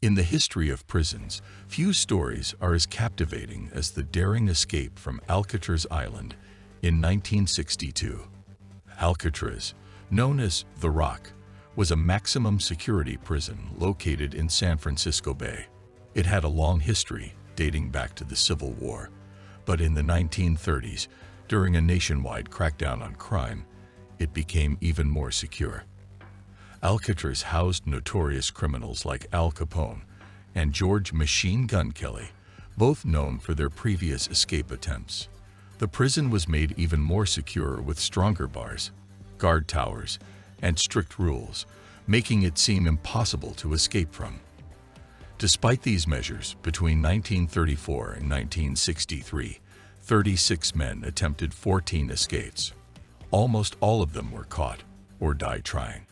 In the history of prisons, few stories are as captivating as the daring escape from Alcatraz Island in 1962. Alcatraz, known as The Rock, was a maximum security prison located in San Francisco Bay. It had a long history dating back to the Civil War, but in the 1930s, during a nationwide crackdown on crime, it became even more secure. Alcatraz housed notorious criminals like Al Capone and George "Machine Gun" Kelly, both known for their previous escape attempts. The prison was made even more secure with stronger bars, guard towers, and strict rules, making it seem impossible to escape from. Despite these measures, between 1934 and 1963, 36 men attempted 14 escapes. Almost all of them were caught or died trying.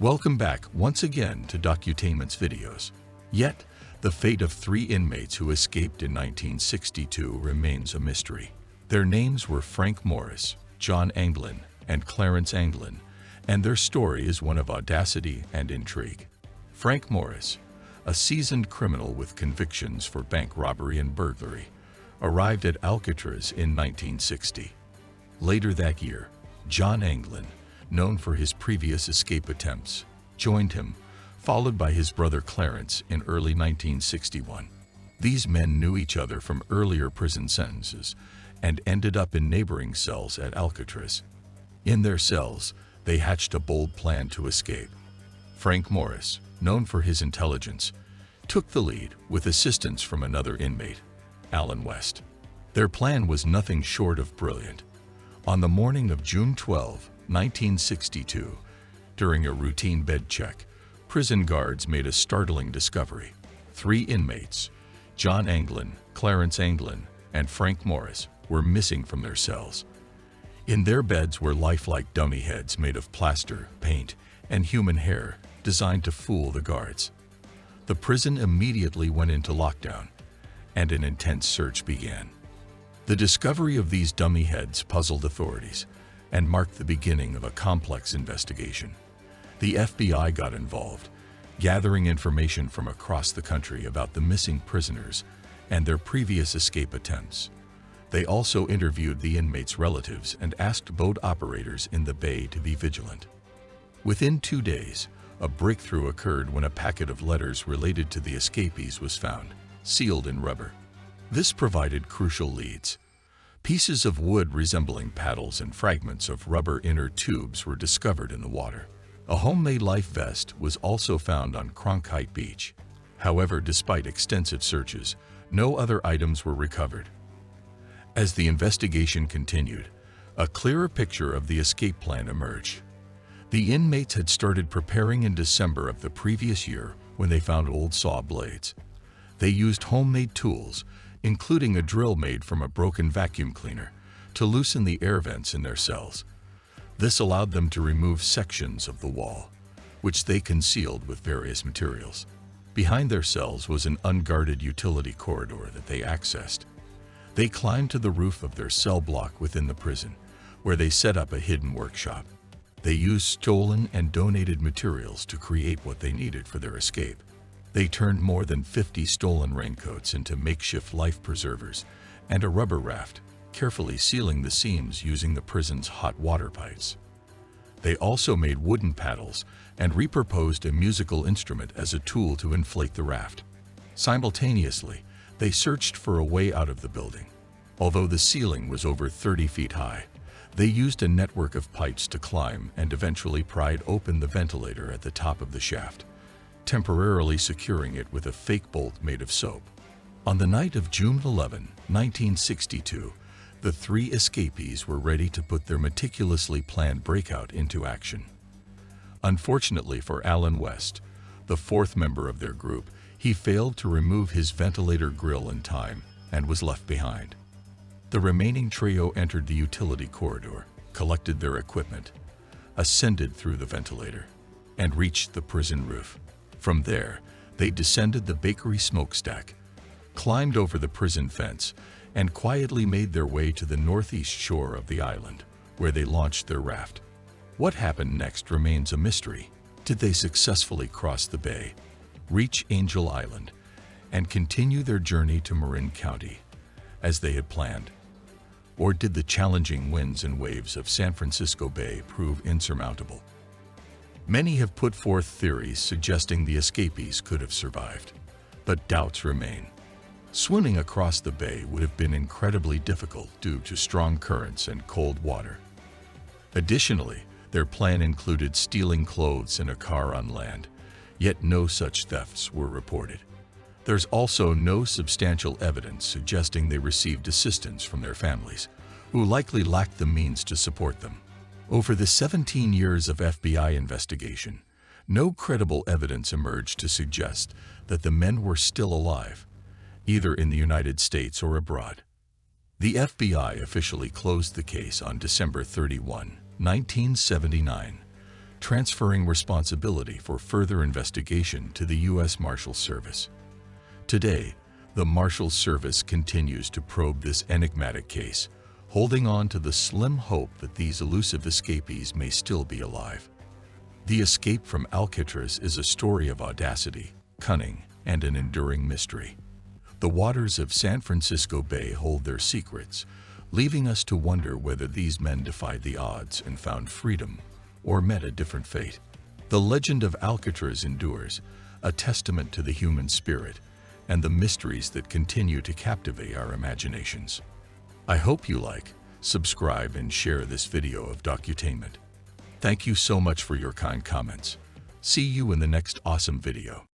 Welcome back once again to Docutainment's videos. Yet, the fate of 3 inmates who escaped in 1962 remains a mystery. Their names were Frank Morris, John Anglin, and Clarence Anglin, and their story is one of audacity and intrigue. Frank Morris, a seasoned criminal with convictions for bank robbery and burglary, arrived at Alcatraz in 1960. Later that year, John Anglin, known for his previous escape attempts, joined him, followed by his brother Clarence in early 1961. These men knew each other from earlier prison sentences and ended up in neighboring cells at Alcatraz. In their cells, they hatched a bold plan to escape. Frank Morris, known for his intelligence, took the lead with assistance from another inmate, Alan West. Their plan was nothing short of brilliant. On the morning of June 12, 1962, during a routine bed check, prison guards made a startling discovery. 3 inmates, John Anglin, Clarence Anglin, and Frank Morris, were missing from their cells. In their beds were lifelike dummy heads made of plaster, paint, and human hair, designed to fool the guards. The prison immediately went into lockdown, and an intense search began. The discovery of these dummy heads puzzled authorities and marked the beginning of a complex investigation. The FBI got involved, gathering information from across the country about the missing prisoners and their previous escape attempts. They also interviewed the inmates' relatives and asked boat operators in the bay to be vigilant. Within 2 days, a breakthrough occurred when a packet of letters related to the escapees was found, sealed in rubber. This provided crucial leads. Pieces of wood resembling paddles and fragments of rubber inner tubes were discovered in the water. A homemade life vest was also found on Cronkite Beach. However, despite extensive searches, no other items were recovered. As the investigation continued, a clearer picture of the escape plan emerged. The inmates had started preparing in December of the previous year when they found old saw blades. They used homemade tools, including a drill made from a broken vacuum cleaner, to loosen the air vents in their cells. This allowed them to remove sections of the wall, which they concealed with various materials. Behind their cells was an unguarded utility corridor that they accessed. They climbed to the roof of their cell block within the prison, where they set up a hidden workshop. They used stolen and donated materials to create what they needed for their escape. They turned more than 50 stolen raincoats into makeshift life preservers and a rubber raft, carefully sealing the seams using the prison's hot water pipes. They also made wooden paddles and repurposed a musical instrument as a tool to inflate the raft. Simultaneously, they searched for a way out of the building. Although the ceiling was over 30 feet high, they used a network of pipes to climb and eventually pried open the ventilator at the top of the shaft, temporarily securing it with a fake bolt made of soap. On the night of June 11, 1962, the 3 escapees were ready to put their meticulously planned breakout into action. Unfortunately for Alan West, the 4th member of their group, he failed to remove his ventilator grill in time and was left behind. The remaining trio entered the utility corridor, collected their equipment, ascended through the ventilator, and reached the prison roof. From there, they descended the bakery smokestack, climbed over the prison fence, and quietly made their way to the northeast shore of the island, where they launched their raft. What happened next remains a mystery. Did they successfully cross the bay? reach Angel Island, and continue their journey to Marin County, as they had planned? Or did the challenging winds and waves of San Francisco Bay prove insurmountable? Many have put forth theories suggesting the escapees could have survived, but doubts remain. Swimming across the bay would have been incredibly difficult due to strong currents and cold water. Additionally, their plan included stealing clothes and a car on land, yet no such thefts were reported. There's also no substantial evidence suggesting they received assistance from their families, who likely lacked the means to support them. Over the 17 years of FBI investigation, no credible evidence emerged to suggest that the men were still alive, either in the United States or abroad. The FBI officially closed the case on December 31, 1979, transferring responsibility for further investigation to the U.S. Marshals Service. Today, the Marshals Service continues to probe this enigmatic case, holding on to the slim hope that these elusive escapees may still be alive. The escape from Alcatraz is a story of audacity, cunning, and an enduring mystery. The waters of San Francisco Bay hold their secrets, leaving us to wonder whether these men defied the odds and found freedom, or met a different fate. The legend of Alcatraz endures, a testament to the human spirit and the mysteries that continue to captivate our imaginations. I hope you like, subscribe, and share this video of Docutainment. Thank you so much for your kind comments. See you in the next awesome video.